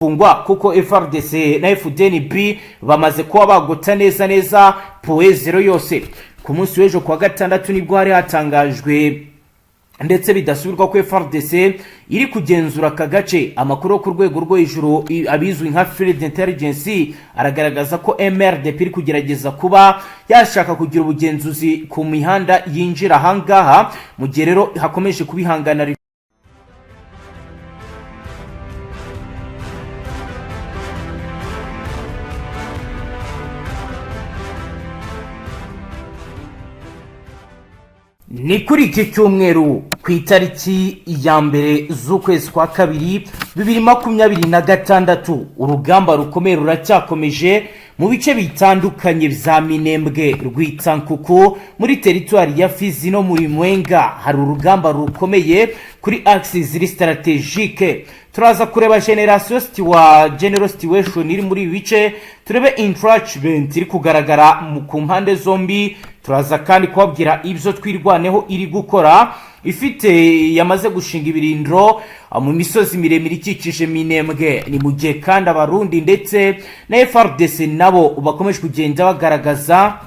fungwa kuko Fardc na Fdnb bamaze kuba bagota neza poezero yose. Ku munsi w'ejo kwa gatandatu nibwo hari hatangajwe ndetse bidasubirwa ko Fardc iri kugenzura aka gace. Amakuru ku rwego rwo hejuru abizwi nka Field Intelligence aragaragaza ko MRDP iri kugerageza kuba yashaka kugira ubugenzuzi ku mihanda yinjira hangaha, mu gihe rero hakomeje kubihangana. Ni kuri iki cyumweru ku itariki ya mbere z'ukwezi kwa kabiri 2026 urugamba rukomeye ruracyakomeje mu bice bitandukanye vya Minembwe, Rwitsankuku muri territoire ya Fizi no muri Mwenga. Hari urugamba rukomeye kuri axis strategique. Turaza kureba general situation iri muri bice, turebe infrachment iri kugaragara mu kumpande zombi. Turaza kandi kubabwira ibyo twirwaneho iri gukora ifite yamaze gushinga ibirindiro mu misozi miremire ikikije Minembwe. Ni mu gihe kandi abarundi ndetse na Fardc nabo bakomeje kugenda bagaragaza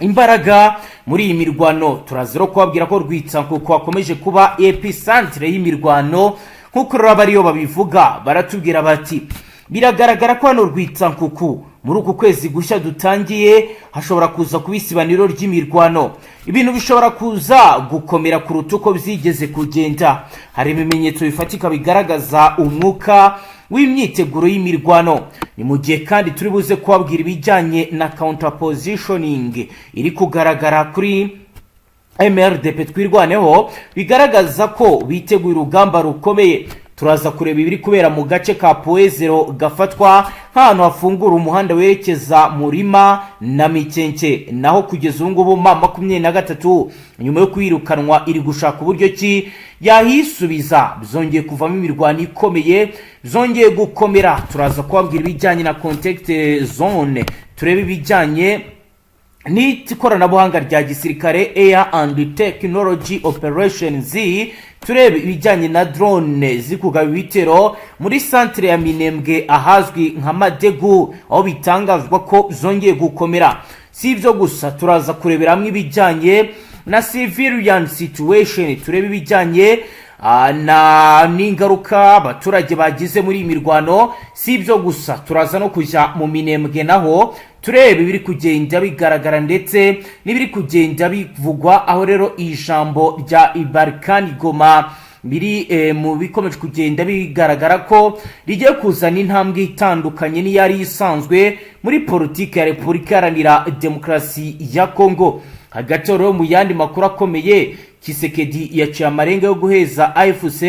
imbaraga muri iyi mirwano. Turazero kubabwira ko Rwitsankuku hakomeje kuba epicentre y'imirwano nkuko bariyo babivuga. Baratubwira bati biragaragara ko hano Rwitsankuku muri uku kwezi gushya dutangiye hashobora kuza kubisibaniro ry'imirwano. Ibintu bishobora kuza gukomera kuruta uko byigeze kugenda. Hari ibimenyetso bifatika bigaragaza umwuka w'imyiteguro y'imirwano. Ni mu gihe kandi turi buze kubabwira ibijyanye na counterpositioning iri kugaragara kuri MRDP twirwaneho, bigaragaza ko biteguye urugamba rukomeye. Turaza kureba ibiri kubera mu gace ka Poezero gafatwa nk'ahantu hafungura umuhanda werekeza Murima na Mikenke. Naho kugeza ubu ngubu M23 nyuma yo kwirukanwa iri gushaka uburyo ki yahisubiza, byongeye kuvamo imirwano ikomeye, byongeye gukomera. Turaza kubabwira ibijyanye na context zone, turebe ibijyanye n'ikoranabuhanga rya gisirikare Air and Technology Operations, turebe ibijyanye na drone zikugaba ibitero muri centre ya Minembwe ahazwi nka Madegu, aho bitangazwa ko zongeye gukomera. Si ibyo gusa, turaza kurebera hamwe ibijyanye na civilian situation, turebe ibijyanye na n'ingaruka abaturage bagize muri imirwano. Si ibyo gusa, turaza no kujya mu Minembwe naho turebe ibiri kugenda bigaragara ndetse n'ibiri kugenda bivugwa, aho rero ijambo rya Ibarkani Goma biri mu bikomeje kugenda bigaragara ko rigiye kuzana intambwe itandukanye n'iyari isanzwe muri politike ya Repubulika Iharanira Demokarasi ya Kongo. Hagati rero mu yandi makuru akomeye, Kisekedi yaciye amarenga yo guheza AFC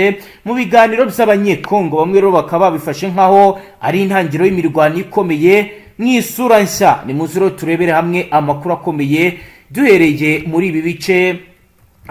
mu biganiro by'abanyekongo. Bamwe rero bakaba bifashe nkaho ari intangiriro y'imirwano ikomeye n'isura nshya. Ni muziro turebere hamwe amakuru akomeye duhereye muri ibi bice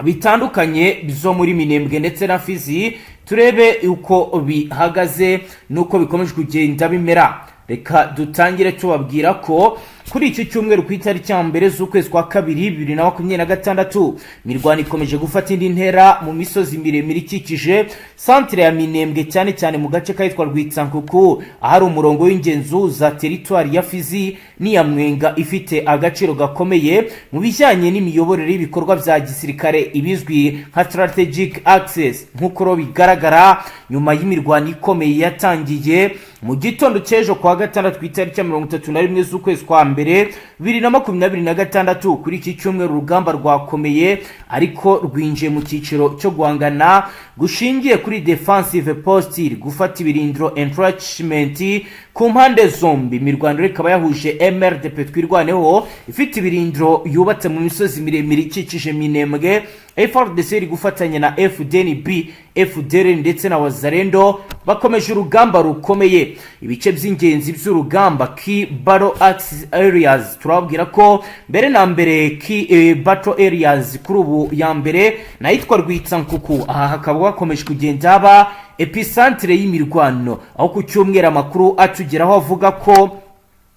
bitandukanye byo muri Minembwe ndetse na Fizi, turebe uko bihagaze nuko bikomeje kugenda bimera. Reka dutangire tubabwira ko kuri iki cyumweru ku itariki ya mbere z'ukwezi kwa kabiri 2026 mirwano ikomeje gufata indi ntera mu misozi miremire ikikije centre ya Minembwe, cyane cyane mu gace kitwa Rwitsankuku, ahari umurongo w'ingenzu za territoire ya Fizi n'iya Mwenga ifite agaciro gakomeye mu bijyanye n'imiyoborere y'ibikorwa bya gisirikare ibizwi nka strategic access. Nkuko bigaragara nyuma y'imirwano ikomeye yatangiye mu gitondo cy'ejo kwa gatandatu ku itariki ya 31 z'ukwezi kwa mbere 2026, kuri iki cyumweru urugamba rwakomeye ariko rwinjiye mu cyiciro cyo guhangana gushingiye kuri defensive posture, gufata ibirindiro entrenchment ku mpande zombi. Imirwano rikaba yahuje MRDP twirwaneho ifite ibirindiro yubatse mu misozi miremire ikikije Minembwe, Fardc iri gufatanya na Fdnb, FDR ndetse na Wazalendo bakomeje urugamba rukomeye. Ibice by'ingenzi by'urugamba key battle axis areas, turabwira ko mbere na mbere key battle areas kuri ubu ya mbere nayitwa Rwitsankuku. Aha hakaba hakomeje kugenda haba epicentre y'imirwano, aho ku cyumweru amakuru atugeraho avuga ko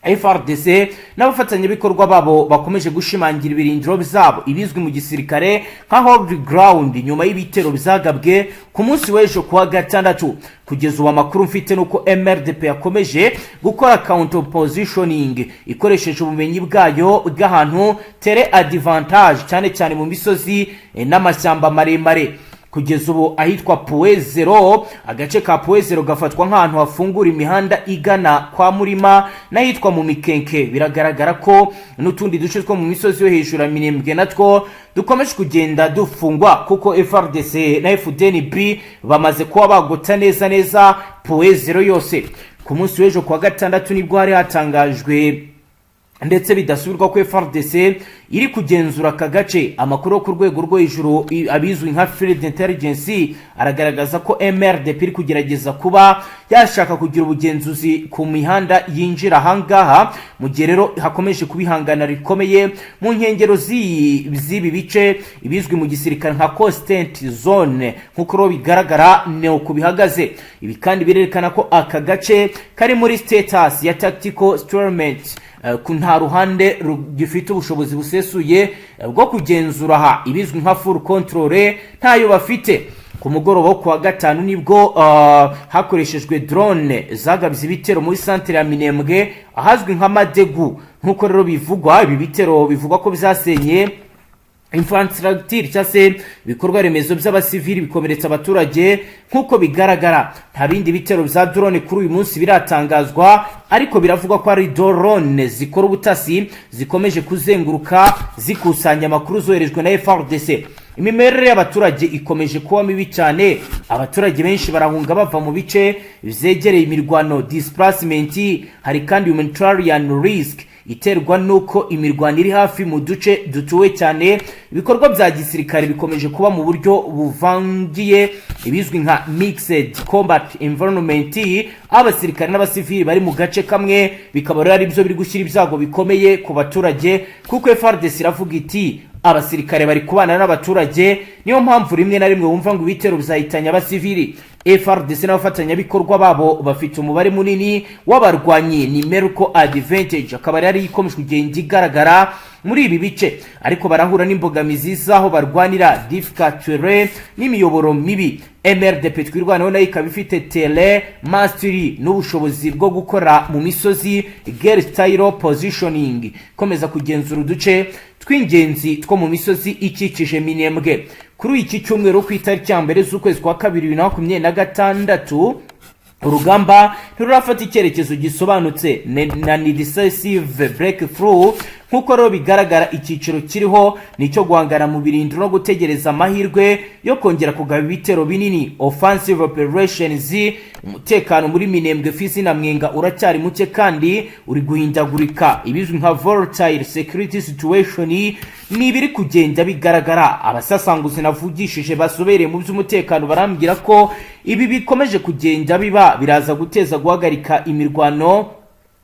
Frdc n'abafatanyabikorwa babo bakomeje gushimangira ibirindiro byabo ibizwi mu gisirikare nka hold ground nyuma y'ibitero byagabwe ku munsi w'ejo kuwa gatandatu. Kugeza ubu amakuru mfite nuko MRDP yakomeje gukora counter positioning ikoresheje ubumenyi bwayo bw'ahantu tere advantage cyane cyane mu misozi n'amashyamba maremare. Kugeza ubu ahitwa Puezero, agace ka Puezero gafatwa nk'ahantu hafungura imihanda igana kwa Murima n'ahitwa mu Mikenke. Biragaragara ko n'utundi duce two mu misozi yo hejuru ya Minembwe natwo dukomeje kugenda dufungwa kuko FRDC na Fdnb bamaze kuba bagota neza Puezero yose. Ku munsi w'ejo kuwa gatandatu nibwo hari hatangajwe ndetse bidasubirwa ko Fardc iri kugenzura aka gace. Amakuru ku rwego rwo hejuru abizwi nka field intelligence aragaragaza ko MRDP iri kugerageza kuba yashaka kugira ubugenzuzi ku mihanda yinjira hangaha, mu gihe rero hakomeje kubihangana rikomeye mu nkengero z'ibi bice ibizwi mu gisirikare nka constant zone nkuko ro bigaragara ne kubihagaze. Ibi kandi birerekana ko aka gace kari muri status ya tactical stalemate ku nta ruhande rugifite ubushobozi busesuye bwo kugenzura aha ibizwi nka full control ntayo bafite. Ku mugoroba wo kuwa gatanu nibwo hakoreshejwe drone zagabye ibitero muri centre ya Minembwe ahazwi nka Madegu. Nkuko rero bivugwa ibi bitero bivugwa ko byasenye infrastructure cyase bikorwa remezo by'abasivili bikomeretsa abaturage. Nkuko bigaragara nta bindi bitero bya drone kuri uyu munsi biratangazwa, ariko biravugwa ko ari drone zikora ubutasi zikomeje kuzenguruka zikusanya amakuru zoherejwe na FRDC. Imimerere y'abaturage ikomeje kuba mibi cyane, abaturage benshi barahunga bava mu bice byegereye imirwano displacement. Hari kandi humanitarian risk iterwa nuko imirwano iri hafi mu duce dutuwe cyane. Ibikorwa bya gisirikare bikomeje kuba mu buryo buvangiye ibizwi nka mixed combat environment. Abasirikare n'abasivili bari mu gace kamwe bikaba ari byo biri gushyira ibyago bikomeye ku baturage, kuko FARDC iravuga iti abasirikare bari kubana n'abaturage, niyo mpamvu rimwe na rimwe wumva ngo ibitero bizahitanya abasivili. FARDC n'abafatanyabikorwa babo bafite umubare munini w'abarwanyi numerical advantage, akaba ari ikomeje kugenda igaragara muri ibi bice, ariko barahura n'imbogamizi zaho barwanira difficult terrain n'imiyoboro mibi. MRDP twirwanaho nayo ikaba ifite tele mastery n'ubushobozi bwo gukora mu misozi gear style positioning, komeza kugenzura uduce tw'ingenzi two mu misozi ikikije Minembwe. Kuri iki cyumweru ku itariki ya mbere z'ukwezi kwa 2026 urugamba ntirurafata icyerekezo gisobanutse na decisive breakthrough. Nkuko rero bigaragara icyiciro kiriho nicyo guhangana mu birindiro no gutegereza amahirwe yo kongera kugaba ibitero binini offensive operations. Umutekano muri Minembwe Fizi na Mwenga uracyari muke kandi uri guhindagurika, ibizwi nka volatile security situation ni biri kugenda bigaragara. Abasasanguzi navugishije basobereye mu by'umutekano barambwira ko ibi bikomeje kugenda biraza guteza guhagarika imirwano,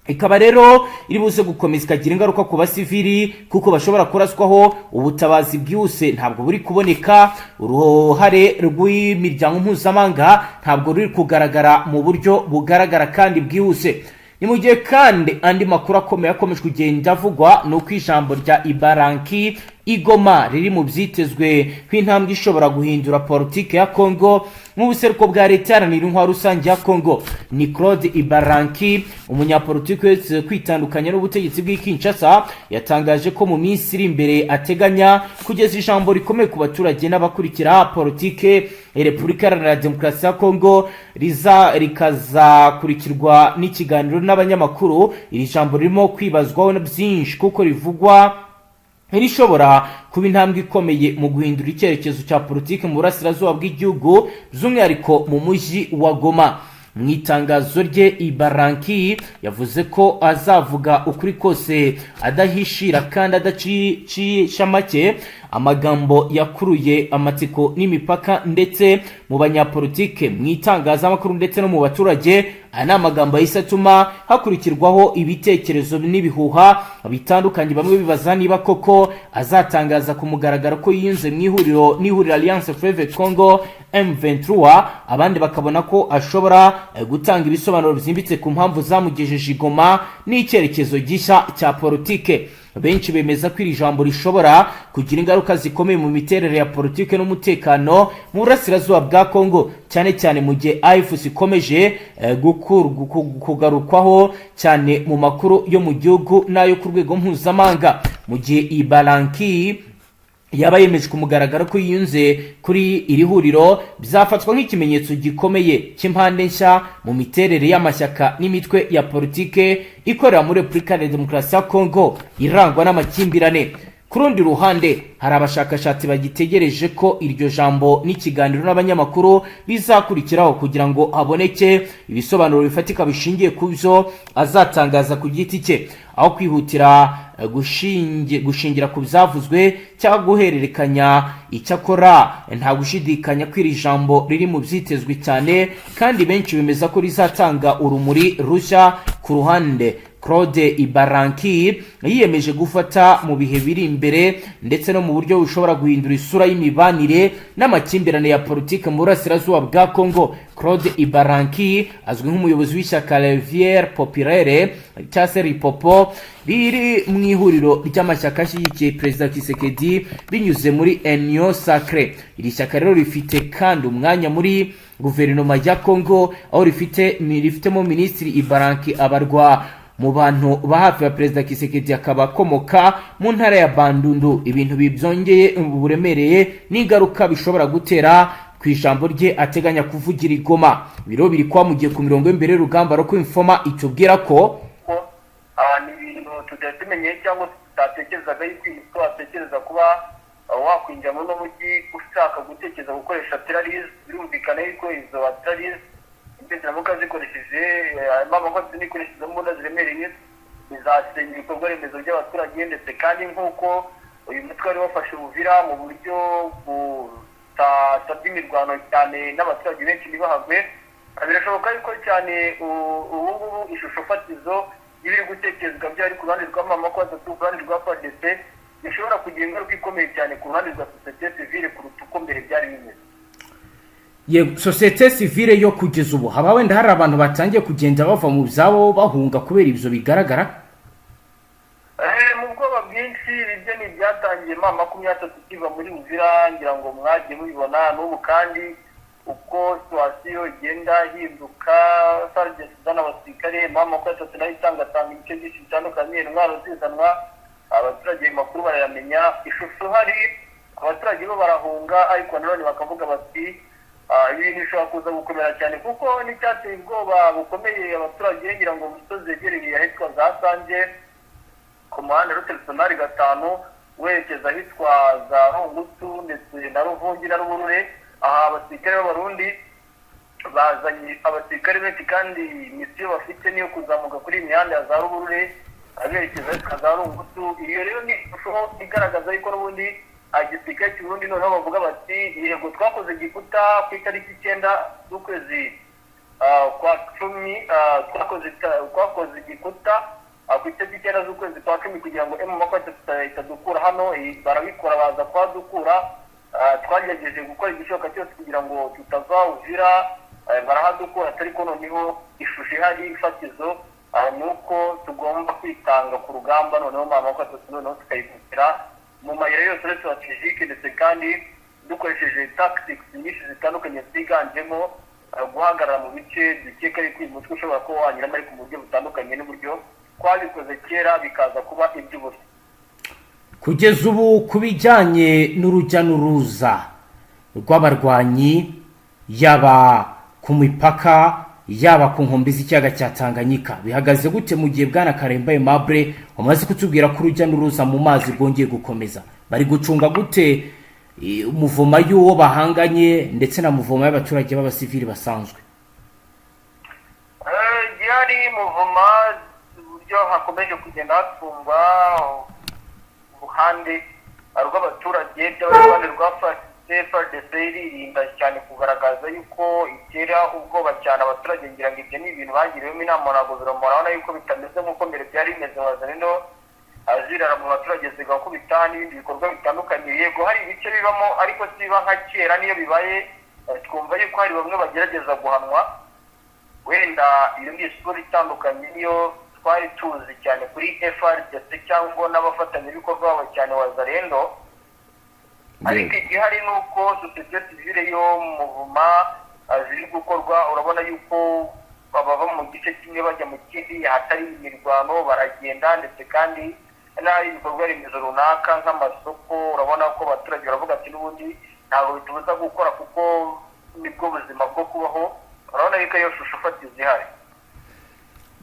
ikaba rero iri buze gukomeza ikagira ingaruka ku basivili kuko bashobora kuraswaho. Ubutabazi bwihuse ntabwo buri kuboneka, uruhare rw'imiryango mpuzamahanga ntabwo ruri kugaragara mu buryo bugaragara kandi bwihuse. Ni mu gihe kandi andi makuru akomeye akomeje kugenda avugwa no kwijambo rya Ibaranki Igoma riri mu byitezwe kw'intambwe ishobora guhindura politike ya Kongo mu buseruko bwa leta iharanira intwaro rusange ya Kongo. Ni Claude Ibaranki, umunyapolitike wese kwitandukanya n'ubutegetsi bw'Kinshasa, yatangaje ko mu minsi iri imbere ateganya kugeza ijambo rikomeye ku baturage n'abakurikira politike Repubulika Iharanira Demokarasi ya Kongo, rikazakurikirwa n'ikiganiro n'abanyamakuru. Iri jambo ririmo kwibazwaho na byinshi kuko rivugwa rishobora kuba intambwe ikomeye mu guhindura icyerekezo cya politike mu burasirazuba bw'igihugu, by'umwihariko mu mujyi wa Goma. Mu itangazo rye Ibaranki yavuze ko azavuga ukuri kose adahishira kandi adacisha make. Amagambo yakuruye amatsiko n'imipaka ndetse mu banyapolitike, mu itangazamakuru ndetse no mu baturage, aya ni amagambo yahise atuma hakurikirwaho ibitekerezo n'ibihuha bitandukanye, bamwe bibaza niba koko azatangaza ku mugaragaro ko yiyunze mu ihuriro Alliance Fleuve Congo M23, abandi bakabona ko ashobora gutanga ibisobanuro byimbitse ku mpamvu zamugejeje i Goma n'icyerekezo gishya cya politike. Benshi bemeza ko iri jambo rishobora kugira ingaruka zikomeye mu miterere ya politike n'umutekano mu burasirazuba bwa Kongo, cyane cyane mu gihe AVIS ikomeje kugarukwaho cyane mu makuru yo mu gihugu n'ayo ku rwego mpuzamahanga. Mu gihe Ibaranki yaba yemeje ku mugaragaro ko yiyunze kuri iri huriro, bizafatwa nk'ikimenyetso gikomeye cy'impande nshya mu miterere y'amashyaka n'imitwe ya politike ikorera muri Repubulika ya Demokarasi ya Kongo irangwa n'amakimbirane. Ku rundi ruhande hari abashakashatsi bagitegereje ko iryo jambo n'ikiganiro n'abanyamakuru bizakurikiraho kugira ngo haboneke ibisobanuro bifatika bishingiye ku byo azatangaza ku giti cye, aho kwihutira gushingira ku byavuzwe cyangwa guhererekanya. Icyakora nta gushidikanya ko iri jambo riri mu byitezwe cyane, kandi benshi bemeza ko rizatanga urumuri rushya ku ruhande Claude Ibaranki yiyemeje gufata mu bihe biri imbere, ndetse no mu buryo bushobora guhindura isura y'imibanire n'amakimbirane ya politike mu burasirazuba bwa Kongo. Claude Ibaranki azwi nk'umuyobozi w'ishyaka Rivière Populaire cyangwa se Ripopo, riri mu ihuriro ry'amashyaka ashyigikiye Perezida Tshisekedi binyuze muri Union Sacrée. Iri shyaka rero rifite kandi umwanya muri guverinoma ya Kongo, aho rifitemo Minisitiri Ibaranki abarwa mu bantu ba hafi ya Perezida Tshisekedi, akaba akomoka mu ntara ya Bandundu. Ibintu bibyongeye uburemereye n'ingaruka bishobora gutera ku ijambo rye ateganya kuvugira i Goma. Biro biri kwa mugiye ku mirongo y'imbere y'urugamba rwo kwimfoma itubwira ko ni ibintu tutatumenye cyangwa tutatekerezaga yuko atekereza kuba wakwinjira muri no mujyi ushaka gutekereza gukoresha terrorism. Birumvikana yuko izo terrorism ndetse namuka zikoresheje mama ko zinikoresheje mu ndazi remereye bizasenya ibikorwa remezo by'abaturage, ndetse kandi nk'uko uyu mutwe wari wafashe Uvira mu buryo butatabyimirwano cyane n'abaturage benshi ntibahagwe. Birashoboka yuko cyane ubu ishusho fatizo y'ibiri gutekerezwa byari ku ruhande rwa mama ko ku ruhande rwa Fardc bishobora kugira ingaruka ikomeye cyane ku ruhande rwa société civile kuruta uko mbere byari bimeze. Société civile yo kugeza ubu haba wenda hari abantu batangiye kugenda bava mu byabo bahunga kubera ibyo bigaragara. Mu bwoba bwinshi ibyo ni byatangiye mama 30 kiva muri Uvira, ngira ngo mwagiye mubibona n'ubu kandi uko situasiyo igenda hinduka. Fardc zana abasirikare mama 30 nayo itangatanga ibice byinshi bitandukanye, intwaro zizanwa, abaturage makuru barayamenya, ishusho hari abaturage bo barahunga, ariko nanone bakavuga bati ibintu bishobora kuza gukomera cyane kuko n'icyateye ubwoba bukomeye abaturage. Ngira ngo Misozi yegereye ahitwa za Sanje ku muhanda Rutelesonari 5 werekeza ahitwa za Rungutu ndetse na Ruvungi na Ruburure. Aha abasirikare b'Abarundi bazanye abasirikare benshi, kandi misiyo bafite niyo kuzamuka kuri imihanda ya za Ruburure aberekeza ahitwa za Rungutu. Iyo rero ni ishusho igaragaza yuko n'ubundi igisirikare cy'Uburundi noneho bavuga bati yego twakoze igikuta ku itariki 9 z'ukwezi kwa 10, twakoze igikuta ku itariki 9 z'ukwezi kwa 10 kugira ngo M23 itadukura hano. Barabikora baza kwadukura, twagerageje gukora igishoboka cyose kugira ngo tutazawuvira, barahadukura. ariko noneho ishusho ihari ifatizo nuko tugomba kwitanga ku rugamba, noneho mama ko noneho tukayikukira mu mayira yose strategique, ndetse kandi dukoresheje tactics nyinshi zitandukanye ziganjemo guhagarara mu bice dukeka ari kwimutwe ushobora ko wanyuramo ariko mu buryo butandukanye n'uburyo twabikoze kera bikaza kuba iby'ubusa. Kugeza ubu kubijyanye n'urujya n'uruza rw'abarwanyi yaba ku mipaka yaba ku nkombe z'ikiyaga cya Tanganyika bihagaze gute mu gihe bwana Karemba Aimable umaze kutubwira ko urujya n'uruza mu mazi rwongeye gukomeza? Bari gucunga gute umuvoma y'uwo bahanganye ndetse na muvoma y'abaturage b'abasivili basanzwe? Gihari muvoma uburyo hakomeje kugenda hatungwa uruhande rw'abaturage by'abarundi rwa Fardc iririnda cyane kugaragaza yuko itera ubwoba cyane abaturage, ngira ngo ibyo ni ibintu bagiriwemo inama na guverinoma, urabona yuko bitameze nk'uko mbere byari bimeze, wazanendo azirara mu baturage zigakubita n'ibindi bikorwa bitandukanye. Yego hari ibice bibamo, ariko siba nka kera, niyo bibaye twumva yuko hari bamwe bagerageza guhanwa. Wenda iyo ni isura itandukanye niyo twari tuzi cyane kuri Fardc cyangwa n'abafatanyabikorwa babo cyane wazarendo. Ariko igihari ni uko sosiyete sivile yo muvuma ziri gukorwa, urabona yuko baba mu gice kimwe bajya mu kindi, hatari imirwano baragenda, ndetse kandi n'aho ibikorwa remezo runaka nk'amasoko, urabona ko abaturage baravuga ati n'ubundi ntabwo bitubuza gukora kuko nibwo buzima bwo kubaho, urabona yuko iyo shusho fatizo ihari.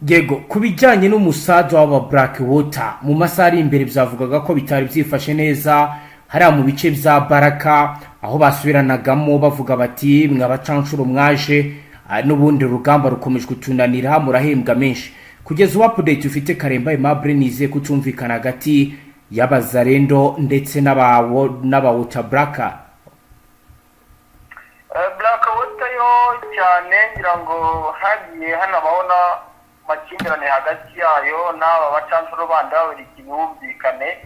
Yego, ku bijyanye n'umusaza w'aba Black Water mu masaha ari imbere byavugaga ko bitari byifashe neza hariya mu bice bya Baraka, aho basubiranagamo bavuga bati mwabacanshuro mwaje n'ubundi rugamba rukomeje kutunanira, murahembwa menshi. Kugeza ubu update ufite Karemba Aimable nize kutumvikana hagati y'abazarendo ndetse n'aba Water Black Water yo cyane, ngira ngo hagiye hanabona makimbirane hagati yayo n'aba bacanshuro bandi babiri kibumvikane.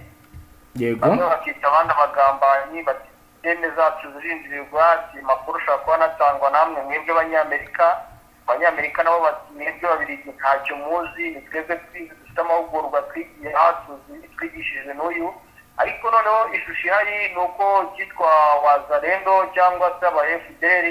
Yego, bamwe bakita abandi abagambanyi bati deme zacu zirindirirwa, ati makuru ushobora kuba anatangwa namwe mwebwe abanyamerika nabo bati mwebwe babiri ntacyo muzi, ni twebwe dufite amahugurwa twigiye tuzi twigishije n'uyu. Ariko noneho ishusho ihari ni uko cyitwa wazarendo cyangwa se aba FDR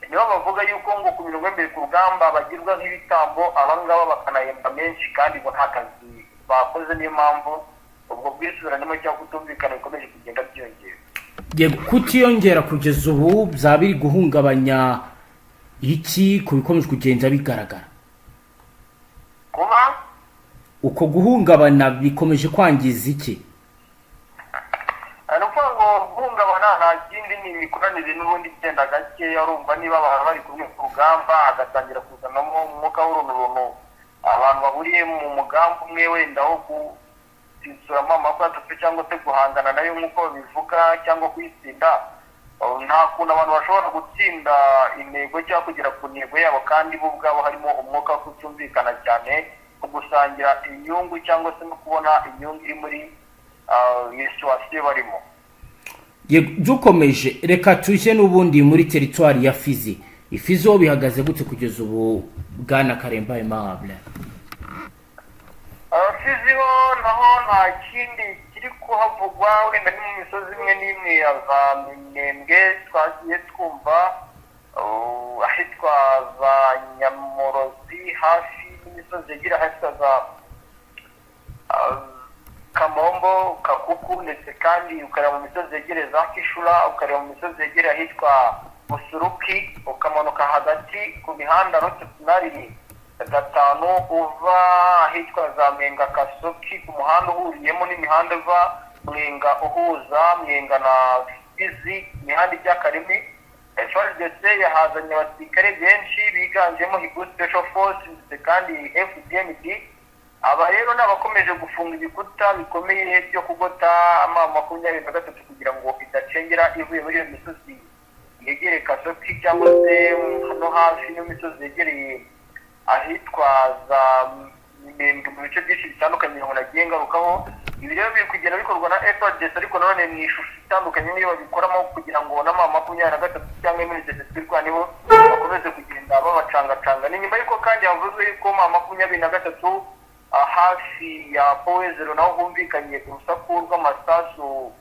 nibo bavuga yuko ngo ku mirongo imbere ku rugamba bagirwa nk'ibitambo, abangaba bakanahemba menshi kandi ngo nta kazi bakoze. Niyo mpamvu ubwo bwisubiranemo cyangwa kutumvikana bikomeje kugenda byiyongera. Yego, kutiyongera kugeza ubu byaba biri guhungabanya iki ku bikomeje kugenda bigaragara? Kuba uko guhungabana bikomeje kwangiza iki? nuko ngo guhungabana nta kindi ni imikoranire n'ubundi igenda gake, urumva niba abantu bari kumwe ku rugamba hagatangira kuzanamo umwuka w'urunturuntu, abantu bahuriye mu mugambi umwe wenda wo gusisuramo amakuru atatu cyangwa se guhangana nayo nk'uko babivuga cyangwa kuyitsinda, nta kuntu abantu bashobora gutsinda intego cyangwa kugera ku ntego yabo kandi bo ubwabo harimo umwuka wo kutumvikana cyane, ku gusangira inyungu cyangwa se no kubona inyungu iri muri situwasiyo barimo. Dukomeje reka tuje n'ubundi muri teritwari ya Fizi. Ifizi ho bihagaze gute kugeza ubu Bwana Karemba Aimable? Fizi ho naho nta kindi kiri kuhavugwa, wenda ni mu misozi imwe n'imwe ya za Minembwe twagiye twumva, ahitwa za Nyamurozi hafi n'imisozi yagira ahitwa za Kamombo, Kakuku, ndetse kandi ukareba mu misozi yegereye za Kishura, ukareba mu misozi yegereye ahitwa Busuruki, ukamanuka hagati ku mihanda route tunari gatanu uva ahitwa za Mwenga Kasoki, ku muhanda uhuriyemo n'imihanda iva Mwenga uhuza Mwenga na Fizi, imihanda ijya Karimi. Fardc yahazanye abasirikare benshi biganjemo Higo Special Force ndetse kandi Fdnb. Aba rero n'abakomeje gufunga ibikuta bikomeye byo kugota M23 kugira ngo idacengera ivuye muri iyo misozi yegereye Kasoki cyangwa se no hafi n'imisozi yegereye ahitwa za Minembwe mu bice byinshi bitandukanye umuntu agiye ngarukaho. Ibi rero biri kugenda bikorwa na Fardc, ariko nanone ni ishusho itandukanye niyo babikoramo kugira ngo na M23 cyangwa M23 nibo bakomeze kugenda babacangacanga. Ni nyuma y'uko kandi havuzwe yuko M23 hafi ya Powezero naho humvikanye urusaku rw'amasasu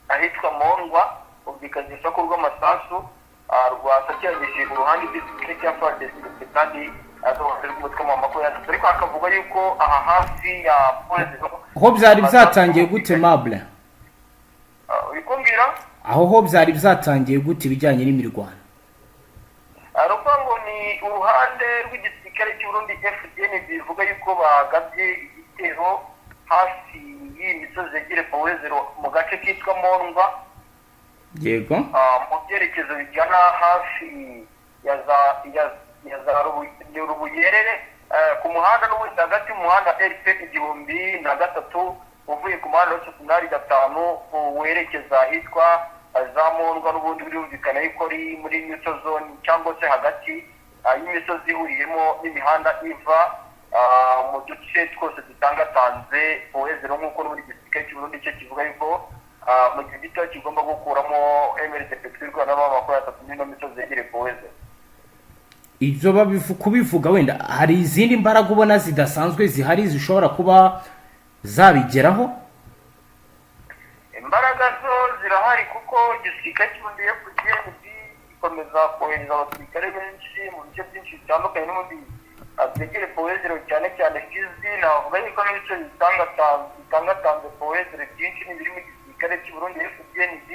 ahitwa Mondwa, humvikanye urusaku rw'amasasu rwasakiranyije uruhande rw'igisirikare cya Fardc kandi azohera umutwe mu makuru yacu, ariko hakavuga yuko aha hafi ya Powezero ho byari byatangiye gute Mable? Bikumbwira aho byari byatangiye gute bijyanye n'imirwano? Aruko ngo ni uruhande rw'igisirikare cy'u Burundi Fdnb bivuga yuko bagabye igitero hafi y'imisozi yegereye Powezero mu gace kitwa Mondwa. Yego, mu byerekezo bijyana hafi ya za Rubuyerere, ku muhanda n'ubundi hagati y'umuhanda RP 1003 uvuye ku muhanda wa Sekunari 5 werekeza ahitwa azamurwa n'ubundi birumvikana yuko ari muri neutral zone cyangwa se hagati y'imisozi ihuriyemo n'imihanda iva mu duce twose dutangatanze powezero nk'uko n'ubundi gisirikare cy'Uburundi cyo kivuga yuko mu gihe gito kigomba gukuramo MRDP twirwana n'amakuru atatu n'ino misozi yegereye powezero. Ibyo kubivuga wenda hari izindi mbaraga ubona zidasanzwe zihari zishobora kuba zabigeraho? Imbaraga zo zirahari kuko igisirikare cy'Uburundi FDnb gikomeza kohereza abasirikare benshi mu bice byinshi bitandukanye n'ubundi ategere powezero cyane cyane Fizi navuga yuko n'ibice bitangatanze powezero byinshi n'ibiri mu gisirikare cy'Uburundi FDnb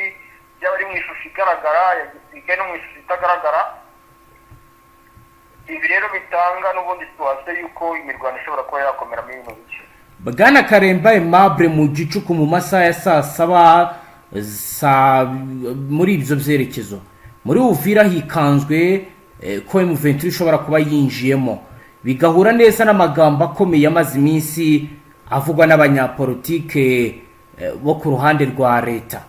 byaba ari mu ishusho igaragara ya gisirikare no mu ishusho itagaragara. Ibi rero bitanga n'ubundi situwasiyo yuko imirwano ishobora kuba yakomera muri bino bice. Bwana Karemba Aimable mu gicuku mu masaha ya saa saba muri ibyo byerekezo muri Uvira hikanzwe ko M23 ishobora kuba yinjiyemo bigahura neza n'amagambo akomeye amaze iminsi avugwa n'abanyapolitike bo ku ruhande rwa leta.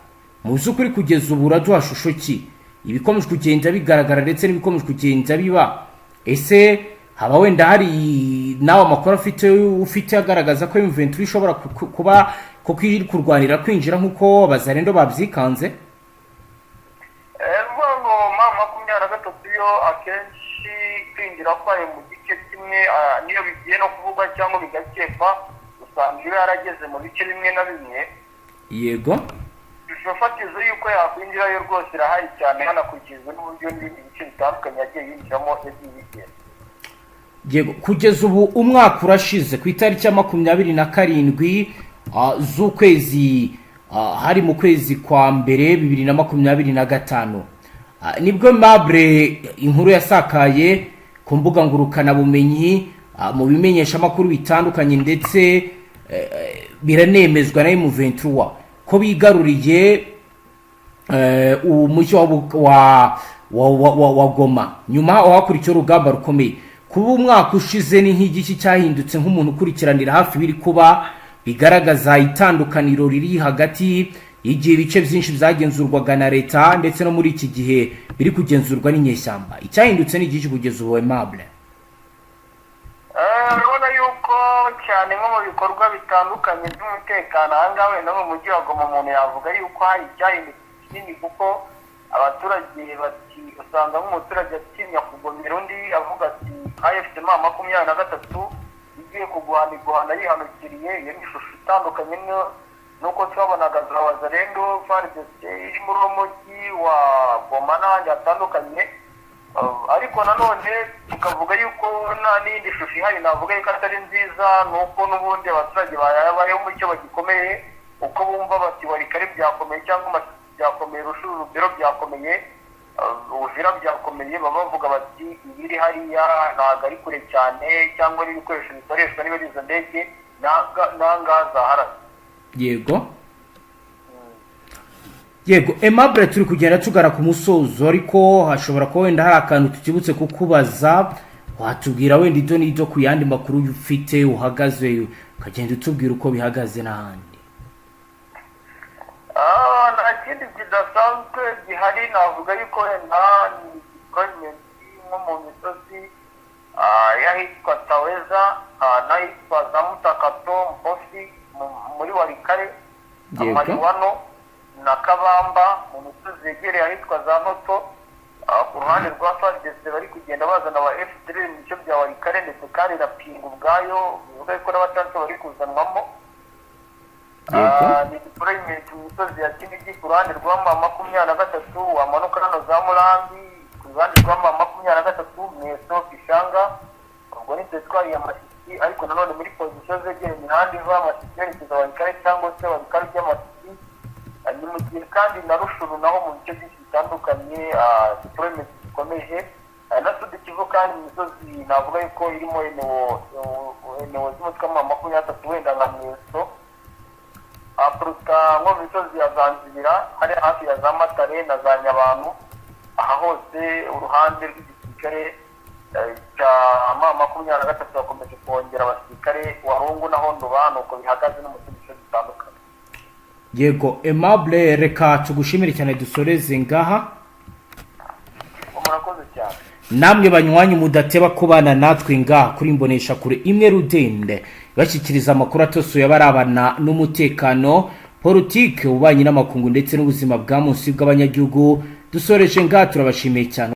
Mu by'ukuri kugeza ubu uraduha shusho ki ibikomeje kugenda bigaragara ndetse n'ibikomeje kugenda biba? Ese haba wenda hari nawe amakuru ufite agaragaza ko M23 ishobora kuba ko iri kurwanira kwinjira nk'uko abazarendo babyikanze? Ngo mama 23 yo akenshi kwinjira kwayo mu gice kimwe niyo bigiye no kuvuga cyangwa bigakekwa usanga iyo yarageze mu bice bimwe na bimwe. Yego. Fatizo yuko yakwinjirayo rwose irahari cyane hanakurikizwa n'uburyo n'ibindi bice bitandukanye yagiye yinjiramo ebyiri. Yego, kugeza ubu umwaka urashize ku itariki ya 27 z'ukwezi hari mu kwezi kwa mbere 2025 nibwo Aimable inkuru yasakaye ku mbuga ngurukana bumenyi mu bimenyesha makuru bitandukanye ndetse biranemezwa na M23 ko bigaruriye umujyi wa Goma nyuma wakurikiye urugamba rukomeye. Kuba umwaka ushize ni nk'igiki cyahindutse nk'umuntu ukurikiranira hafi biri kuba bigaragaza itandukaniro riri hagati y'igihe ibice byinshi byagenzurwaga na leta ndetse no muri iki gihe biri kugenzurwa n'inyeshyamba. Icyahindutse ni igiki kugeza ubu Aimable? Urabona yuko cyane nko mu bikorwa bitandukanye by'umutekano ahangaha wenda mu mujyi wa Goma umuntu yavuga yuko hari icyahindutse kinini kuko abaturage usanga nk'umuturage atinya kugomera undi avuga ati AFC mama 23 igiye guhana yihanukiriye iyo ishusho itandukanye nuko twabonaga Wazalendo Fardc iri muri umujyi wa Goma n'ahandi hatandukanye. Ariko nanone tukavuga yuko n'indi shusho ihari navuga yuko atari nziza nuko n'ubundi abaturage bayabayeho mu cyo bagikomeye uko bumva bati warikare byakomeye cyangwa byakomeye rushuru biro byakomeye Uvira byakomeye bavuga bati ibiri hariya ntago ari kure cyane cyangwa n'ibikoresho bikoreshwa niba izo ndege nangaza harasi. Yego Aimable turi kugenda tugara ku musozo ariko hashobora ko wenda hari akantu tukibutse kukubaza watubwira wenda ido nido ku yandi makuru ufite uhagaze ukagenda utubwira uko bihagaze n'ahandi. Nakindi kidasanzwe gihari navuga yuko wenda ni deployment nko mu misozi yahitwa Taweza n'ahitwa za Mutakato Mpofi muri Warikare Amariwano na Kabamba mu misozi yegereye ahitwa za Noto ku ruhande rwa Fardc bari kugenda bazana aba F3 mu bice bya Warikare ndetse kandi na Pingu ubwayo bivuga ko n'abatansi bari kuzanwamo. Ni deployment mu misozi ya Kinigi ku ruhande rwa mama 23 wamanuka hano za Murambi ku ruhande rwa mama 23 Mweso Kishanga ubwo ni twari ya Masisi ariko nanone muri position zegereye imihanda iva Masisi yerekeza Warikare cyangwa se Warikare y'Amasisi ni mu gihe kandi na Rushuru naho mu bice byinshi bitandukanye deployment ikomeje na Sud Kivu kandi mu misozi navuga yuko irimo enewo z'umutwe wa mama 23 wenda nka Mweso Afurika nko misozi ya Zanzibira hari hafi ya za Matare na za Nyabantu aha hose uruhande rw'igisirikare cya mama 23 bakomeje kongera abasirikare Warungu na Hondo bano uko bihagaze no mu bice bitandukanye. yego Aimable reka tugushimire cyane dusoreze ngaha murakoze cyane namwe banywanyi mudateba kubana natwe ngaha kuri mbonesha kure imwe rudende bashyikiriza amakuru atosoye abarabana n'umutekano Politique ubanye n'amakungu ndetse n'ubuzima bwa munsi bw'abanyagihugu dusoreje ngaha turabashimiye cyane